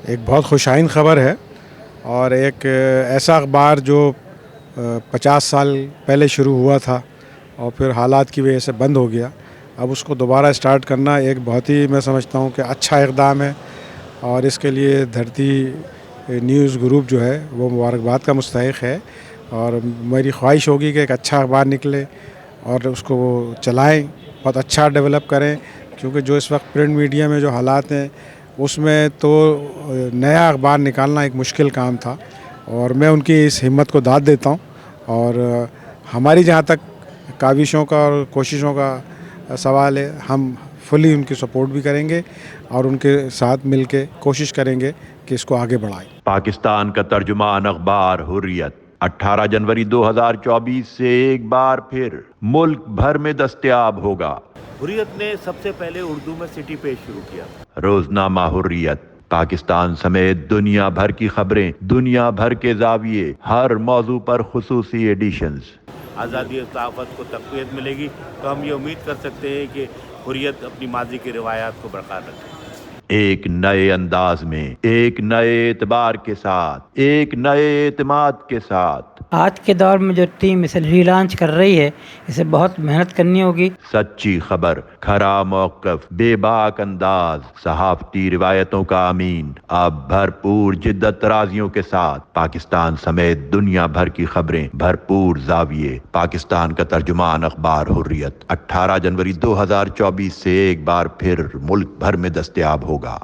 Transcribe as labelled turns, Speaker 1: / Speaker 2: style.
Speaker 1: ایک بہت خوشائن خبر ہے اور ایک ایسا اخبار جو 50 سال پہلے شروع ہوا تھا اور پھر حالات کی وجہ سے بند ہو گیا، اب اس کو دوبارہ اسٹارٹ کرنا ایک بہت ہی میں سمجھتا ہوں کہ اچھا اقدام ہے، اور اس کے لیے دھرتی نیوز گروپ جو ہے وہ مبارکباد کا مستحق ہے، اور میری خواہش ہوگی کہ ایک اچھا اخبار نکلے اور اس کو وہ چلائیں، بہت اچھا ڈیولپ کریں، کیونکہ جو اس وقت پرنٹ میڈیا میں جو حالات ہیں اس میں تو نیا اخبار نکالنا ایک مشکل کام تھا، اور میں ان کی اس ہمت کو داد دیتا ہوں، اور ہماری جہاں تک کاوشوں کا اور کوششوں کا سوال ہے، ہم فلی ان کی سپورٹ بھی کریں گے اور ان کے ساتھ مل کے کوشش کریں گے کہ اس کو آگے بڑھائیں۔
Speaker 2: پاکستان کا ترجمان اخبار حریت 18 جنوری 2024 سے ایک بار پھر ملک بھر میں دستیاب ہوگا۔
Speaker 3: حریت نے سب سے پہلے اردو میں سٹی پیج شروع کیا۔
Speaker 2: روزنامہ حریت پاکستان سمیت دنیا بھر کی خبریں، دنیا بھر کے زاویے، ہر موضوع پر خصوصی ایڈیشنز۔
Speaker 3: آزادی اور صحافت کو تقویت ملے گی تو ہم یہ امید کر سکتے ہیں کہ حریت اپنی ماضی کی روایات کو برقرار رکھے۔
Speaker 2: ایک نئے انداز میں، ایک نئے اعتبار کے ساتھ، ایک نئے اعتماد کے ساتھ۔
Speaker 4: آج کے دور میں جو ٹیم اسے ری لانچ کر رہی ہے، اسے بہت محنت کرنی ہوگی۔
Speaker 2: سچی خبر، کھرا موقف، بے باک انداز، صحافتی روایتوں کا امین، اب بھرپور جدت ترازیوں کے ساتھ پاکستان سمیت دنیا بھر کی خبریں، بھرپور زاویے۔ پاکستان کا ترجمان اخبار حریت 18 جنوری 2024 سے ایک بار پھر ملک بھر میں دستیاب ہوگا۔